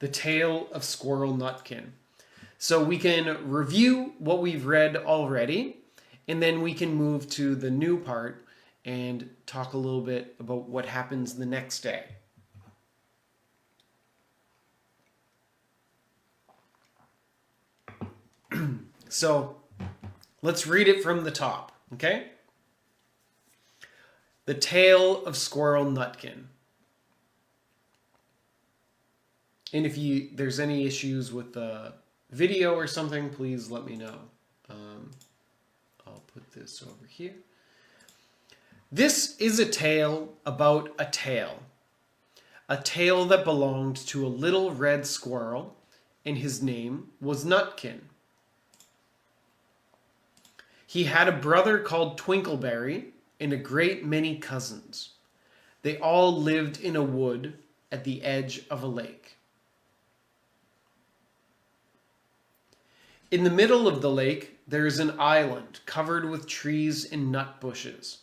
The Tale of Squirrel Nutkin. So we can review what we've read already, and then we can move to the new part and talk a little bit about what happens the next day. So let's read it from the top, okay? The Tale of Squirrel Nutkin. And if there's any issues with the video or something, please let me know. I'll put this over here. This is a tale about a tale that belonged to a little red squirrel, and his name was Nutkin. He had a brother called Twinkleberry and a great many cousins. They all lived in a wood at the edge of a lake. In the middle of the lake, there is an island covered with trees and nut bushes.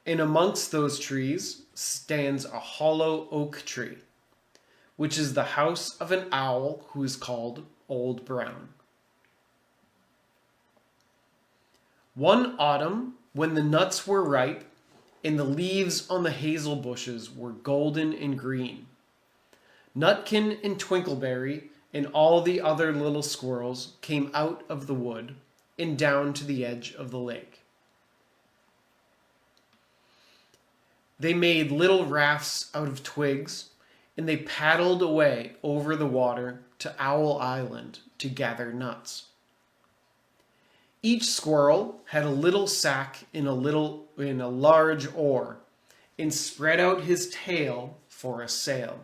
And amongst those trees stands a hollow oak tree, which is the house of an owl who is called Old Brown. One autumn, when the nuts were ripe and the leaves on the hazel bushes were golden and green, Nutkin and Twinkleberry and all the other little squirrels came out of the wood and down to the edge of the lake. They made little rafts out of twigs, and they paddled away over the water to Owl Island to gather nuts. Each squirrel had a little sack in a large oar, and spread out his tail for a sail.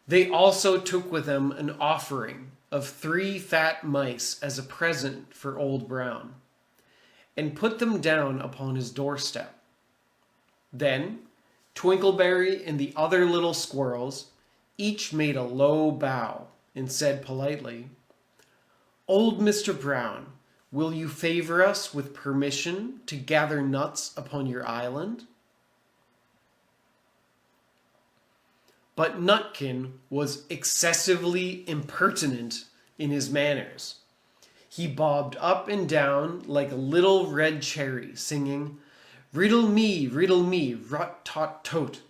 They also took with them an offering of 3 fat mice as a present for Old Brown, and put them down upon his doorstep. Then Twinkleberry and the other little squirrels each made a low bow and said politely, "Old Mr. Brown, will you favor us with permission to gather nuts upon your island?" But Nutkin was excessively impertinent in his manners. He bobbed up and down like a little red cherry, singing, riddle me, rot-tot-tote,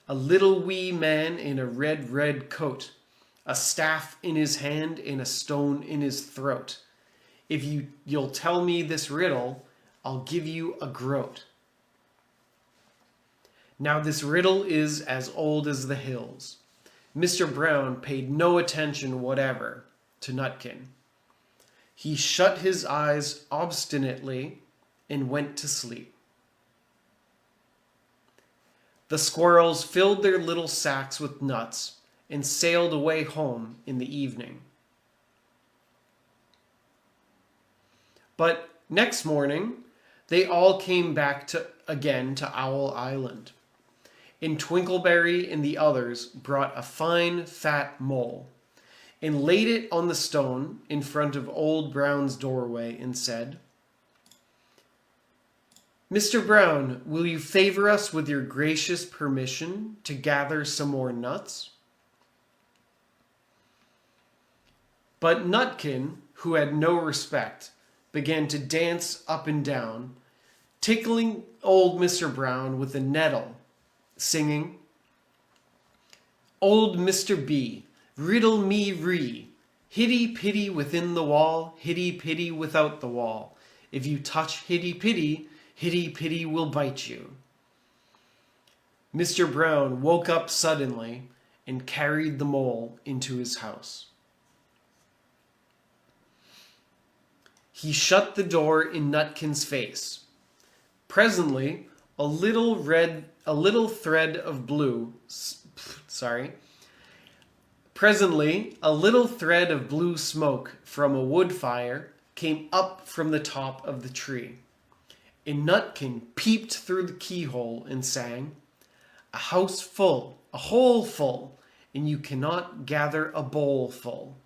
a little wee man in a red, red coat, a staff in his hand and a stone in his throat. If you'll tell me this riddle, I'll give you a groat. Now this riddle is as old as the hills. Mr. Brown paid no attention whatever to Nutkin. He shut his eyes obstinately and went to sleep. The squirrels filled their little sacks with nuts and sailed away home in the evening. But next morning, they all came back again to Owl Island. And Twinkleberry and the others brought a fine fat mole and laid it on the stone in front of Old Brown's doorway and said, "Mr. Brown, will you favor us with your gracious permission to gather some more nuts?" But Nutkin, who had no respect, began to dance up and down, tickling old Mr. Brown with a nettle, singing, "Old Mr. B, riddle me ree, hitty-pitty within the wall, hitty-pitty without the wall. If you touch hitty-pitty, hitty-pitty will bite you." Mr. Brown woke up suddenly and carried the mole into his house. He shut the door in Nutkin's face. Presently, a little thread of blue smoke from a wood fire came up from the top of the tree. And Nutkin peeped through the keyhole and sang, "A house full, a hole full, and you cannot gather a bowl full."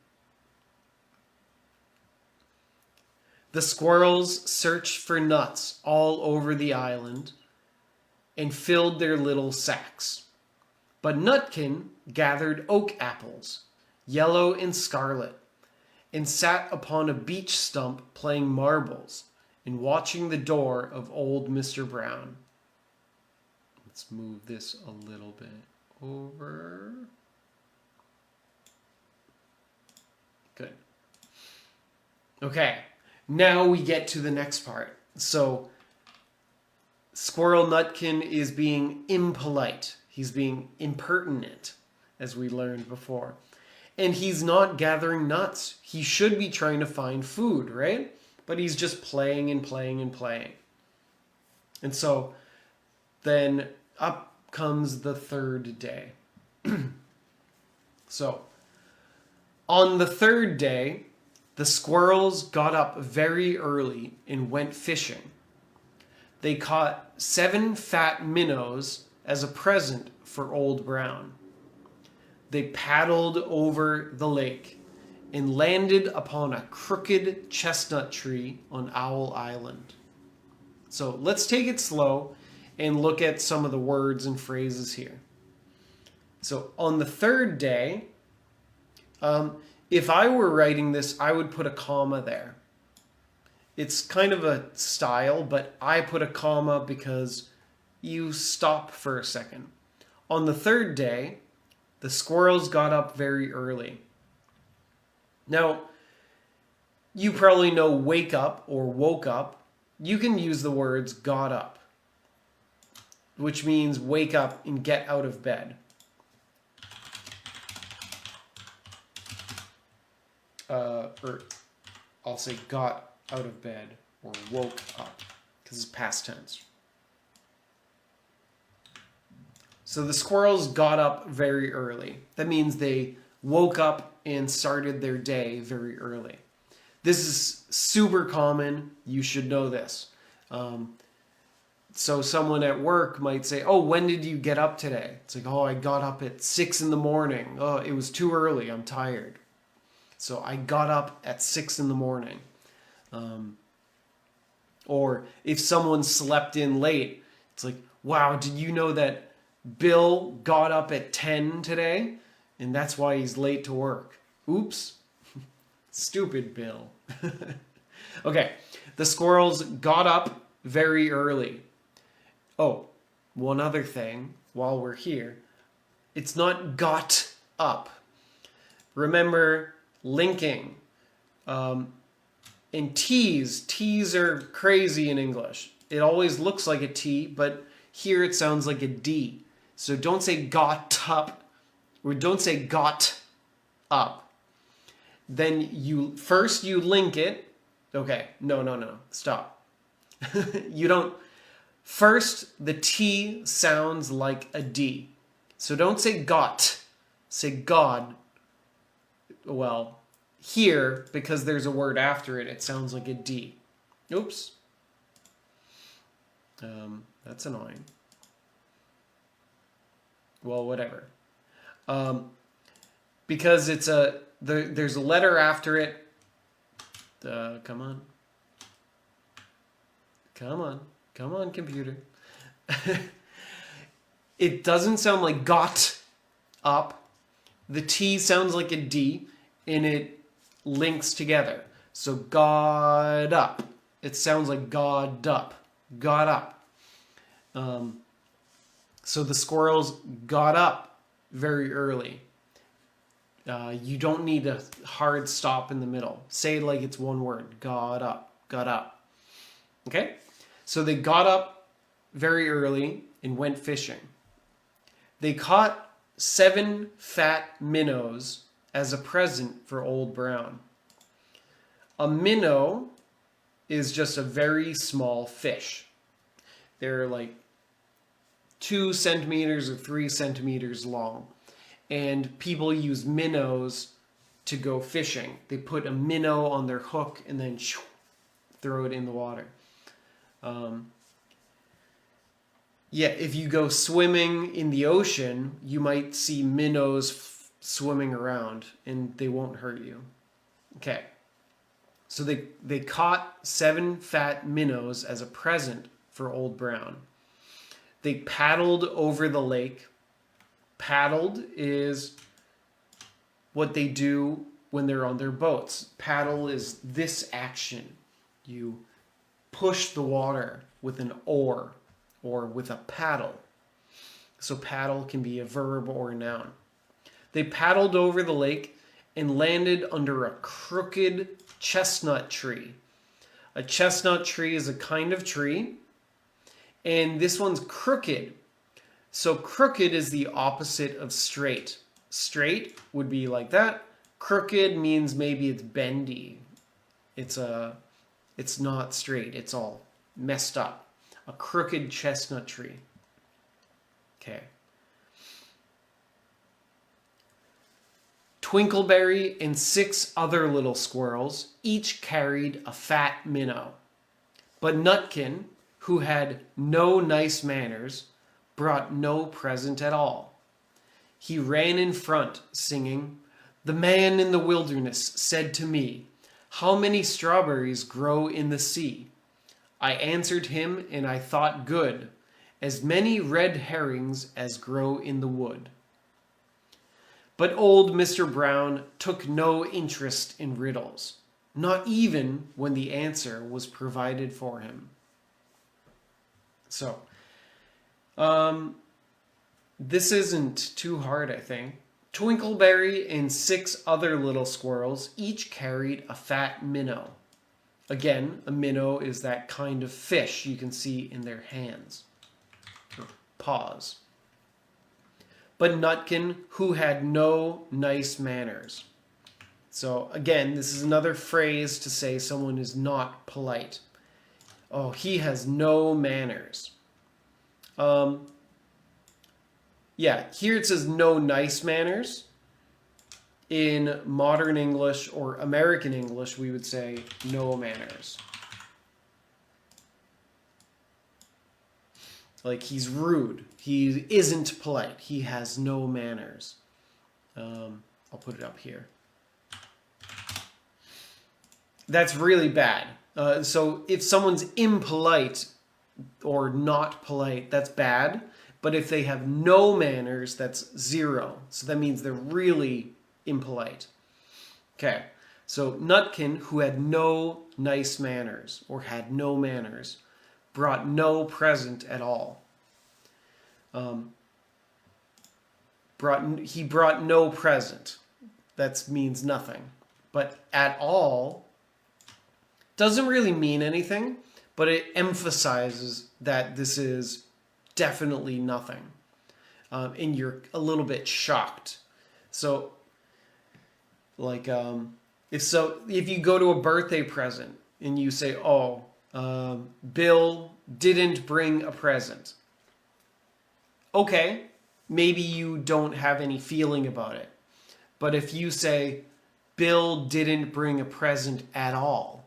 The squirrels searched for nuts all over the island and filled their little sacks. But Nutkin gathered oak apples, yellow and scarlet, and sat upon a beech stump playing marbles and watching the door of old Mr. Brown. Let's move this a little bit over. Good. Okay, now we get to the next part. So, Squirrel Nutkin is being impolite. He's being impertinent, as we learned before. And he's not gathering nuts. He should be trying to find food, right? But he's just playing and playing and playing. And so, then up comes the third day. So, on the third day, the squirrels got up very early and went fishing. They caught 7 fat minnows as a present for Old Brown. They paddled over the lake and landed upon a crooked chestnut tree on Owl Island. So let's take it slow and look at some of the words and phrases here. So on the third day, if I were writing this, I would put a comma there. It's kind of a style, but I put a comma because you stop for a second. On the third day, the squirrels got up very early. Now, you probably know wake up or woke up. You can use the words got up, which means wake up and get out of bed. Or I'll say got out of bed or woke up because it's past tense. So the squirrels got up very early. That means they woke up and started their day very early. This is super common. You should know this. So someone at work might say, oh, when did you get up today? It's like, oh, I got up at 6 in the morning. Oh, it was too early. I'm tired. So I got up at 6 in the morning. Or if someone slept in late, it's like, wow, did you know that Bill got up at 10 today? And that's why he's late to work. Oops. Stupid Bill. Okay, the squirrels got up very early. Oh, one other thing while we're here. It's not got up. Remember linking. And T's are crazy in English. It always looks like a T, but here it sounds like a D. So don't say got up, or don't say got up. Then you link it. Okay, no, stop. You don't, first the T sounds like a D. So don't say got, say God. Well, here, because there's a word after it, it sounds like a D. Oops. That's annoying. Well, whatever. Because it's there's a letter after it. Come on, computer. It doesn't sound like got up. The T sounds like a D, and it links together. So got up. It sounds like got up. Got up. So the squirrels got up very early. You don't need a hard stop in the middle. Say it like it's one word. Got up. Got up. Okay? So they got up very early and went fishing. They caught 7 fat minnows as a present for Old Brown. A minnow is just a very small fish. They're like 2 centimeters or 3 centimeters long. And people use minnows to go fishing. They put a minnow on their hook and then throw it in the water. If you go swimming in the ocean, you might see minnows swimming around and they won't hurt you. Okay. So they caught 7 fat minnows as a present for Old Brown. They paddled over the lake. paddled is what they do when they're on their boats. Paddle is this action. You push the water with an oar or with a paddle. So paddle can be a verb or a noun. They paddled over the lake and landed under a crooked chestnut tree. A chestnut tree is a kind of tree, and this one's crooked. So crooked is the opposite of straight. Straight would be like that. Crooked means maybe it's bendy. It's not straight. It's all messed up. A crooked chestnut tree. Okay. Twinkleberry and 6 other little squirrels each carried a fat minnow. But Nutkin, who had no nice manners, brought no present at all. He ran in front, singing, "The man in the wilderness said to me, 'How many strawberries grow in the sea?' I answered him, and I thought good, 'As many red herrings as grow in the wood.'" But old Mr. Brown took no interest in riddles, not even when the answer was provided for him. So, this isn't too hard, I think. Twinkleberry and 6 other little squirrels each carried a fat minnow. Again, a minnow is that kind of fish you can see in their hands, or paws. But Nutkin, who had no nice manners. So again, this is another phrase to say someone is not polite. Oh, he has no manners. Yeah, here it says no nice manners. In modern English or American English, we would say no manners. Like he's rude. He isn't polite. He has no manners. I'll put it up here. That's really bad. So if someone's impolite or not polite, that's bad. But if they have no manners, that's 0. So that means they're really impolite. Okay, so Nutkin, who had no nice manners or had no manners, brought no present at all. He brought no present. That means nothing. But at all doesn't really mean anything, but it emphasizes that this is definitely nothing. And you're a little bit shocked. So, like, if you go to a birthday present and you say, "Oh, Bill didn't bring a present." Okay, maybe you don't have any feeling about it. But if you say, "Bill didn't bring a present at all,"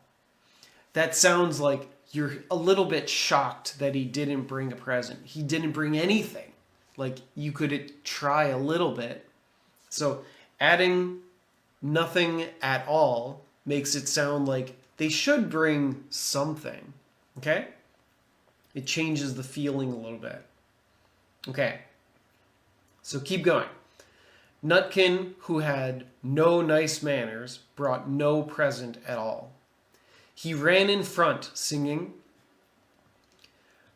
that sounds like you're a little bit shocked that he didn't bring a present. He didn't bring anything. Like, you could try a little bit. So adding nothing at all makes it sound like they should bring something. Okay? It changes the feeling a little bit. Okay. So keep going. Nutkin, who had no nice manners, brought no present at all. He ran in front, singing,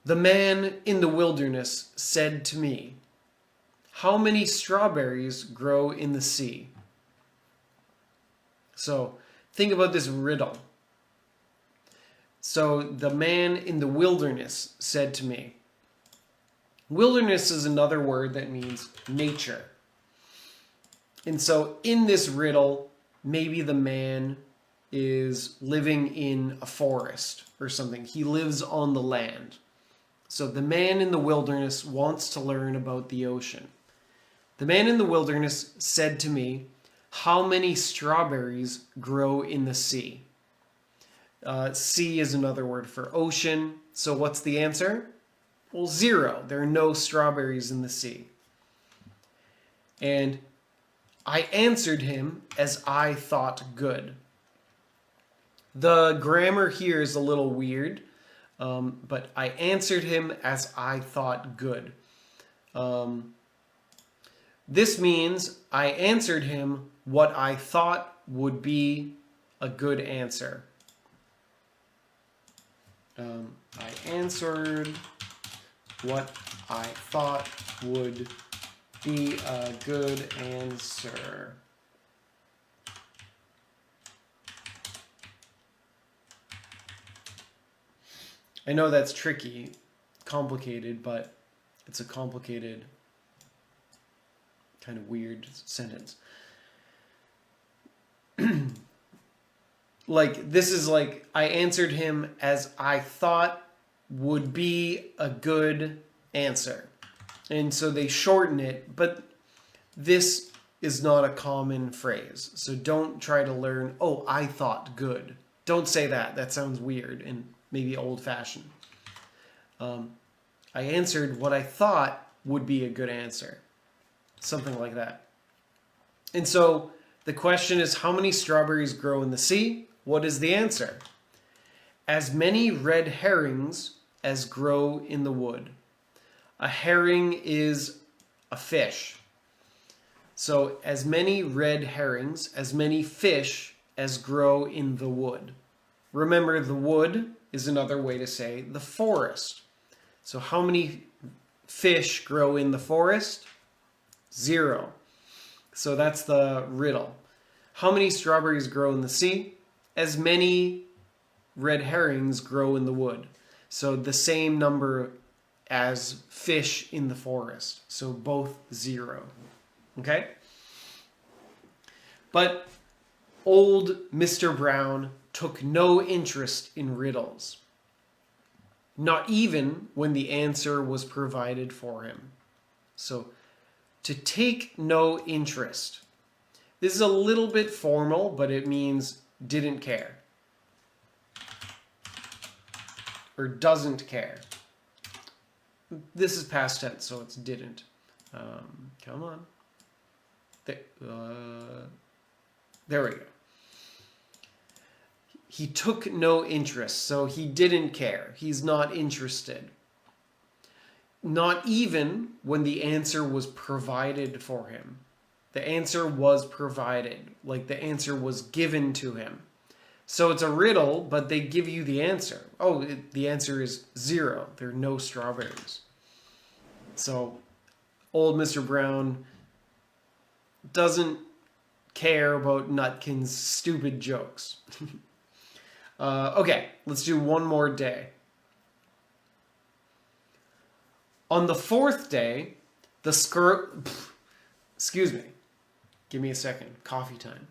"The man in the wilderness said to me, 'How many strawberries grow in the sea?'" So think about this riddle. So the man in the wilderness said to me. Wilderness is another word that means nature. And so in this riddle, maybe the man is living in a forest or something. He lives on the land. So the man in the wilderness wants to learn about the ocean. The man in the wilderness said to me, "How many strawberries grow in the sea?" Sea is another word for ocean. So what's the answer? Well, 0. There are no strawberries in the sea. And I answered him as I thought good. The grammar here is a little weird, but I answered him as I thought good. This means I answered him what I thought would be a good answer. I answered what I thought would be a good answer. I know that's tricky, complicated, but it's a complicated, kind of weird sentence. Like, this is like, I answered him as I thought would be a good answer. And so they shorten it, but this is not a common phrase. So don't try to learn, oh, I thought good. Don't say that. That sounds weird and maybe old-fashioned. I answered what I thought would be a good answer. Something like that. And so the question is, how many strawberries grow in the sea? What is the answer? As many red herrings as grow in the wood. A herring is a fish. So as many red herrings, as many fish as grow in the wood. Remember, the wood is another way to say the forest. So how many fish grow in the forest? 0. So that's the riddle. How many strawberries grow in the sea? As many red herrings grow in the wood. So the same number as fish in the forest. So both 0. Okay? But old Mr. Brown took no interest in riddles. Not even when the answer was provided for him. So, to take no interest. This is a little bit formal, but it means didn't care. Or doesn't care. This is past tense, so it's didn't. Come on. There we go. He took no interest, so he didn't care. He's not interested. Not even when the answer was provided for him. The answer was provided, like the answer was given to him. So it's a riddle, but they give you the answer. Oh, the answer is 0. There are no strawberries. So old Mr. Brown doesn't care about Nutkin's stupid jokes. Okay, let's do one more day. On the 4th day, the squirrel... Excuse me. Give me a second. Coffee time.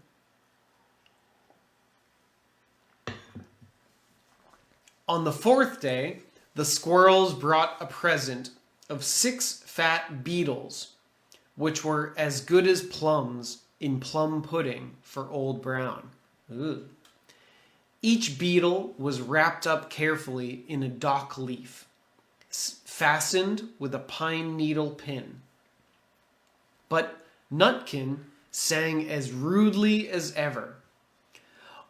On the 4th day, the squirrels brought a present of 6 fat beetles, which were as good as plums in plum pudding for Old Brown. Ooh. Each beetle was wrapped up carefully in a dock leaf, fastened with a pine needle pin. But Nutkin sang as rudely as ever.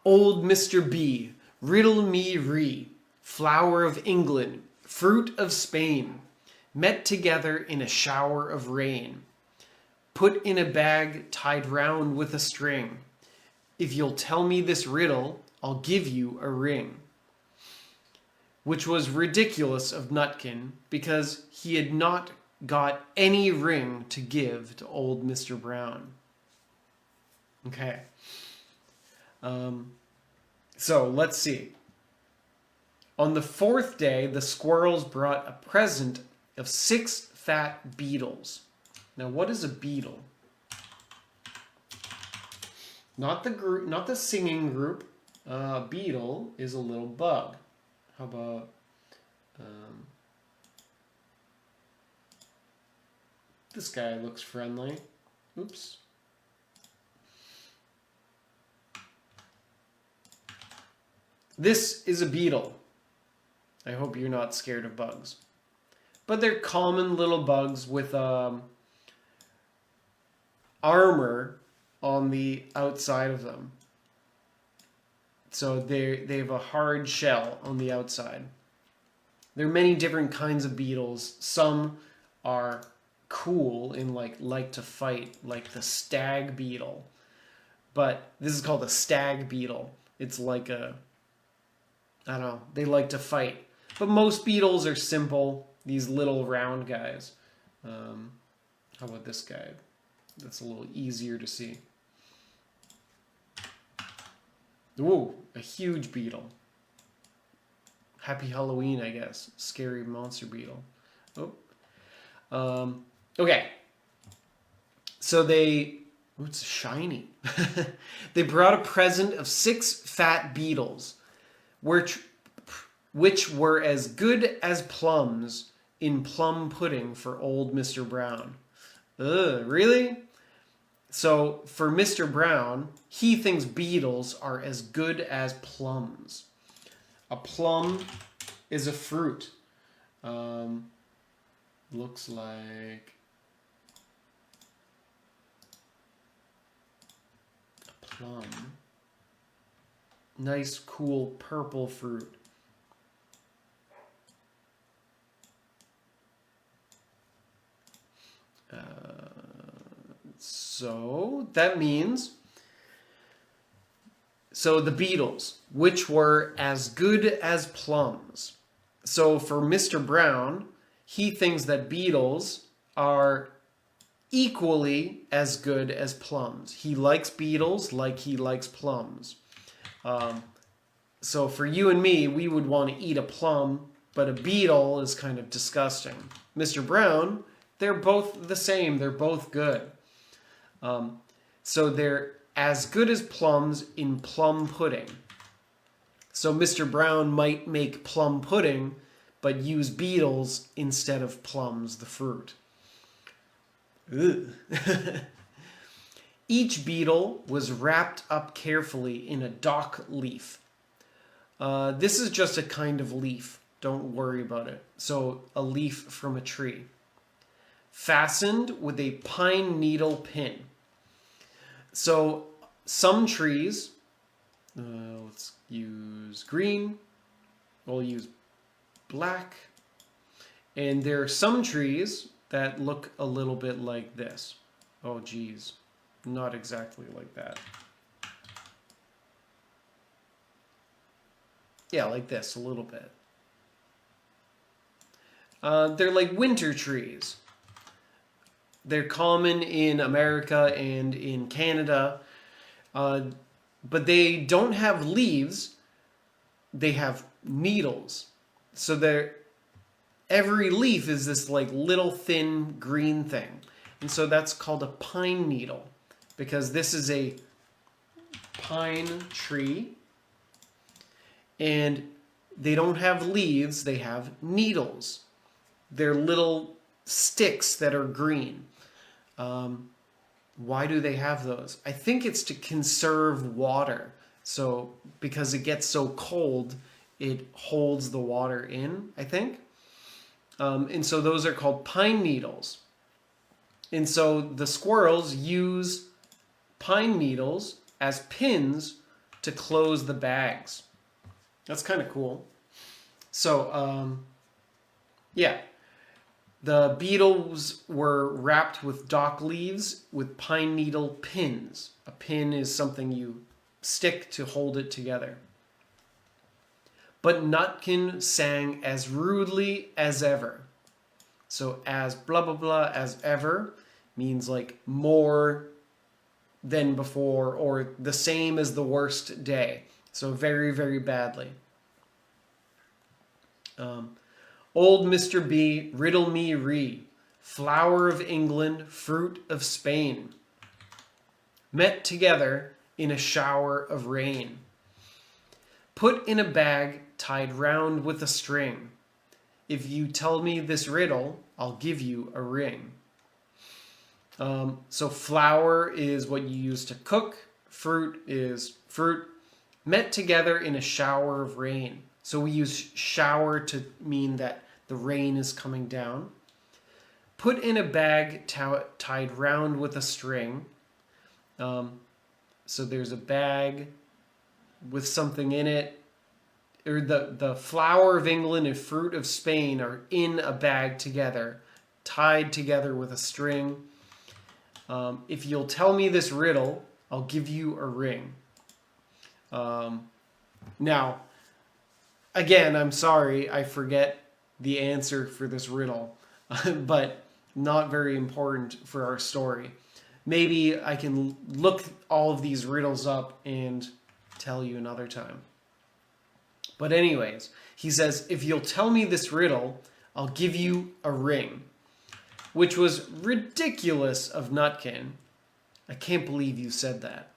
Old Mr. B, riddle me ree, flower of England, fruit of Spain, met together in a shower of rain, put in a bag tied round with a string. If you'll tell me this riddle, I'll give you a ring. Which was ridiculous of Nutkin, because he had not got any ring to give to old Mr. Brown. Okay. So let's see. On the 4th day, the squirrels brought a present of 6 fat beetles. Now, what is a beetle? Not the group, not the singing group. Beetle is a little bug. How about this guy looks friendly. Oops. This is a beetle. I hope you're not scared of bugs. But they're common little bugs with armor on the outside of them. So they have a hard shell on the outside. There are many different kinds of beetles. Some are cool in like to fight, like the stag beetle. But this is called a stag beetle. It's like I don't know, they like to fight. But most beetles are simple, these little round guys. How about this guy? That's a little easier to see. Ooh, a huge beetle. Happy Halloween, I guess. Scary monster beetle. Oh. Okay. So it's shiny. They brought a present of 6 fat beetles, which were as good as plums in plum pudding for old Mr. Brown. Ugh, really? So for Mr. Brown, he thinks beetles are as good as plums. A plum is a fruit. Looks like a plum. Nice, cool purple fruit. So that means, so the beetles, which were as good as plums. So for Mr. Brown, he thinks that beetles are equally as good as plums. He likes beetles like he likes plums. So for you and me, we would want to eat a plum, but a beetle is kind of disgusting. Mr. Brown, they're both the same. They're both good. So they're as good as plums in plum pudding. So Mr. Brown might make plum pudding, but use beetles instead of plums, the fruit. Each beetle was wrapped up carefully in a dock leaf. This is just a kind of leaf. Don't worry about it. So a leaf from a tree. Fastened with a pine needle pin. So some trees, let's use green, we'll use black, and there are some trees that look a little bit like this. Oh geez, not exactly like that. Yeah, like this, a little bit. They're like winter trees. They're common in America and in Canada, but they don't have leaves. They have needles. So every leaf is this like little thin green thing. And so that's called a pine needle, because this is a pine tree and they don't have leaves, they have needles. They're little sticks that are green. Why do they have those? I think it's to conserve water. So because it gets so cold, it holds the water in, I think. And so those are called pine needles. And so the squirrels use pine needles as pins to close the bags. That's kind of cool. So, yeah. The beetles were wrapped with dock leaves with pine needle pins. A pin is something you stick to hold it together. But Nutkin sang as rudely as ever. So as blah, blah, blah, as ever means like more than before or the same as the worst day. So very, very badly. Old Mr. B, riddle me ree, flower of England, fruit of Spain, met together in a shower of rain. Put in a bag tied round with a string. If you tell me this riddle, I'll give you a ring. So flour is what you use to cook. Fruit is fruit. Met together in a shower of rain. So we use shower to mean that the rain is coming down. Put in a bag tied round with a string. So there's a bag with something in it. Or the flower of England and fruit of Spain are in a bag together, tied together with a string. If you'll tell me this riddle, I'll give you a ring. Now, again, I'm sorry, I forget the answer for this riddle, but not very important for our story. Maybe I can look all of these riddles up and tell you another time. But anyways, he says, if you'll tell me this riddle, I'll give you a ring. Which was ridiculous of Nutkin. I can't believe you said that.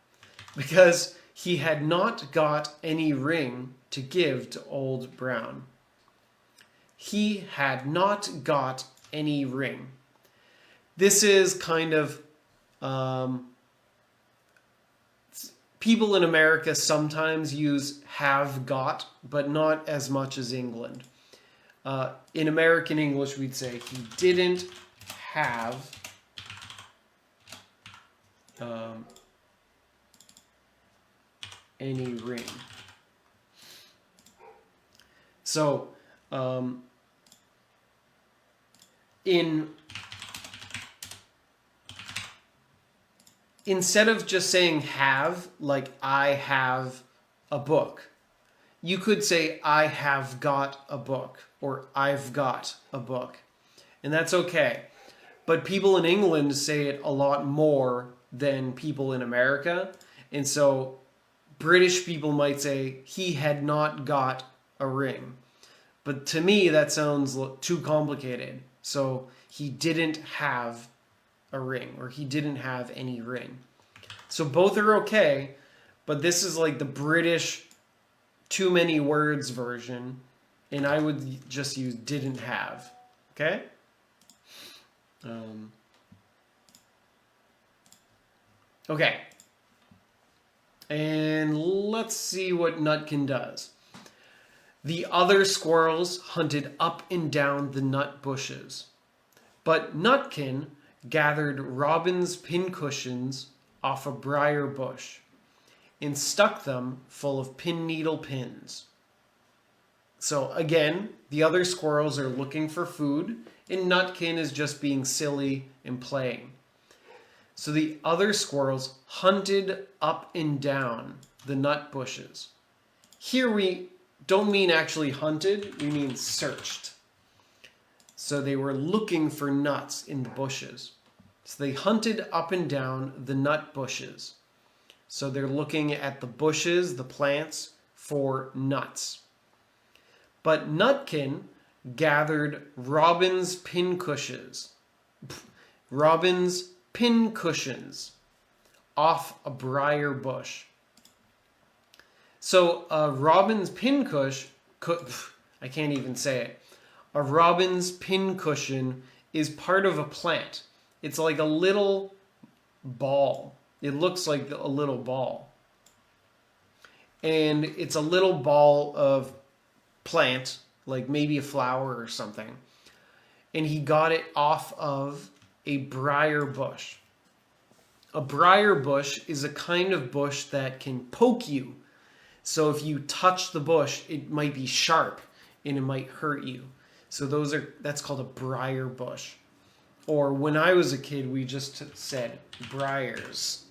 Because he had not got any ring to give to Old Brown. He had not got any ring. This is kind of... people in America sometimes use have got, but not as much as England. In American English, we'd say he didn't have any ring. So, instead of just saying have, like I have a book, you could say I have got a book or I've got a book. And that's okay. But people in England say it a lot more than people in America. And so British people might say he had not got a ring. But to me, that sounds too complicated. So he didn't have a ring, or he didn't have any ring. So both are okay, but this is like the British too many words version, and I would just use didn't have. Okay? Okay. And let's see what Nutkin does. The other squirrels hunted up and down the nut bushes, but Nutkin gathered robin's pincushions off a briar bush and stuck them full of pin needle pins. So again, the other squirrels are looking for food, and Nutkin is just being silly and playing. So the other squirrels hunted up and down the nut bushes. Here we don't mean actually hunted, we mean searched. So they were looking for nuts in the bushes. So they hunted up and down the nut bushes. So they're looking at the bushes, the plants, for nuts. But Nutkin gathered robin's pincushions. Robin's pincushions off a briar bush. So a robin's pincushion, I can't even say it. A robin's pincushion is part of a plant. It's like a little ball. It looks like a little ball. And it's a little ball of plant, like maybe a flower or something. And he got it off of a briar bush. A briar bush is a kind of bush that can poke you. So if you touch the bush, it might be sharp and it might hurt you. So that's called a briar bush. Or when I was a kid, we just said briars.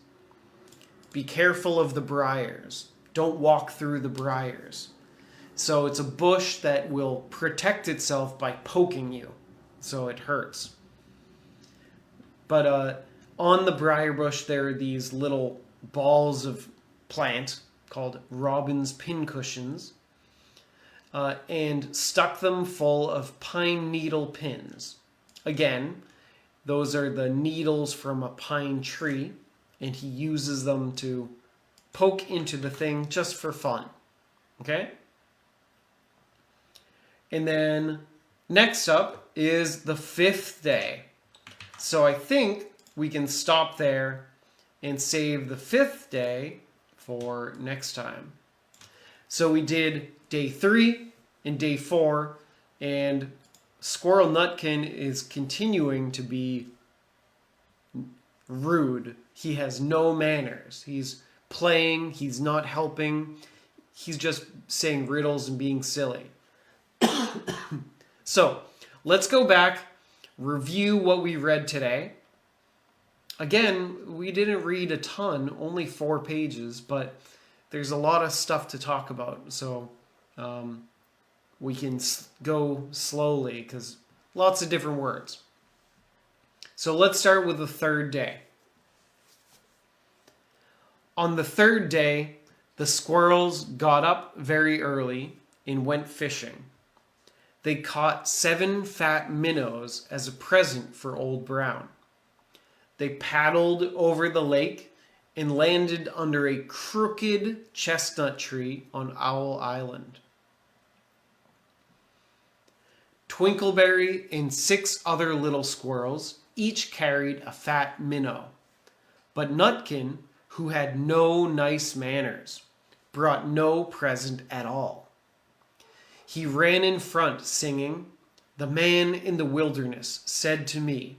Be careful of the briars. Don't walk through the briars. So it's a bush that will protect itself by poking you. So it hurts. But on the briar bush, there are these little balls of plant called robin's pincushions, and stuck them full of pine needle pins. Again, those are the needles from a pine tree, and he uses them to poke into the thing just for fun. Okay? And then next up is the 5th day. So I think we can stop there and save the 5th day for next time. So we did day 3 and day 4, and Squirrel Nutkin is continuing to be rude. He has no manners. He's playing, he's not helping, he's just saying riddles and being silly. So let's go back, review what we read today. Again, we didn't read a ton, only 4 pages, but there's a lot of stuff to talk about. So we can go slowly because lots of different words. So let's start with the third day. On the third day, the squirrels got up very early and went fishing. They caught 7 fat minnows as a present for Old Brown. They paddled over the lake and landed under a crooked chestnut tree on Owl Island. Twinkleberry and 6 other little squirrels each carried a fat minnow. But Nutkin, who had no nice manners, brought no present at all. He ran in front singing, "The man in the wilderness said to me,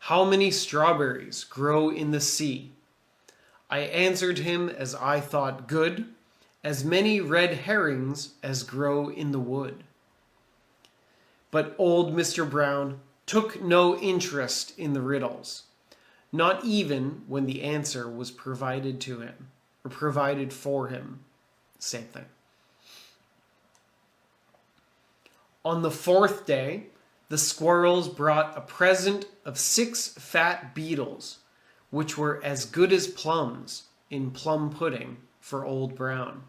'How many strawberries grow in the sea?' I answered him as I thought good, 'As many red herrings as grow in the wood.' But old Mr. Brown took no interest in the riddles, not even when the answer was provided to him, or provided for him. Same thing. On the 4th day, the squirrels brought a present of 6 fat beetles, which were as good as plums in plum pudding for Old Brown.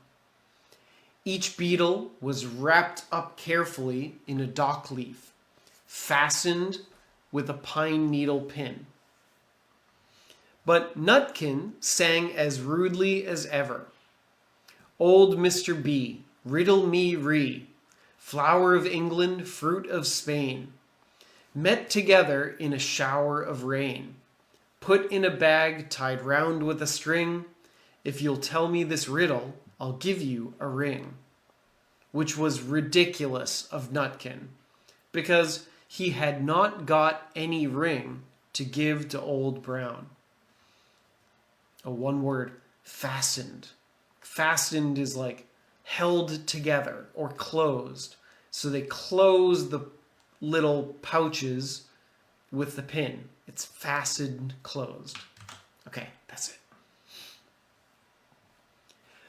Each beetle was wrapped up carefully in a dock leaf, fastened with a pine needle pin. But Nutkin sang as rudely as ever. "Old Mr. B, riddle me ree, flower of England, fruit of Spain, met together in a shower of rain, put in a bag tied round with a string. If you'll tell me this riddle, I'll give you a ring." Which was ridiculous of Nutkin, because he had not got any ring to give to Old Brown. One word, fastened. Fastened is like held together or closed. So they close the little pouches with the pin. It's fastened, closed. Okay, that's it.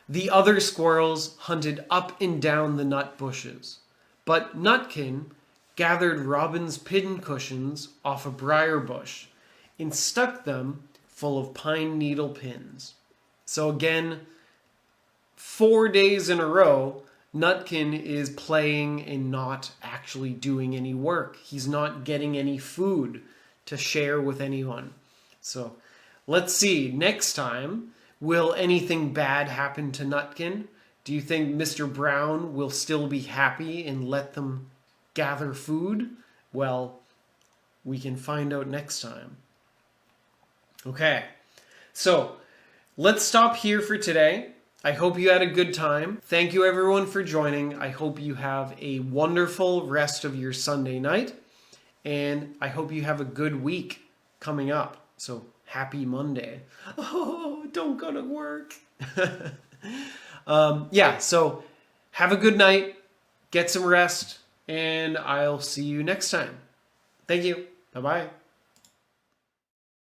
The other squirrels hunted up and down the nut bushes, but Nutkin gathered robin's pin cushions off a briar bush and stuck them full of pine needle pins. So again, 4 days in a row, Nutkin is playing and not actually doing any work. He's not getting any food to share with anyone. So let's see, next time, will anything bad happen to Nutkin? Do you think Mr. Brown will still be happy and let them gather food? Well, we can find out next time. Okay, so let's stop here for today. I hope you had a good time. Thank you everyone for joining. I hope you have a wonderful rest of your Sunday night. And I hope you have a good week coming up. So happy Monday. Oh, don't go to work. So have a good night. Get some rest. And I'll see you next time. Thank you. Bye-bye.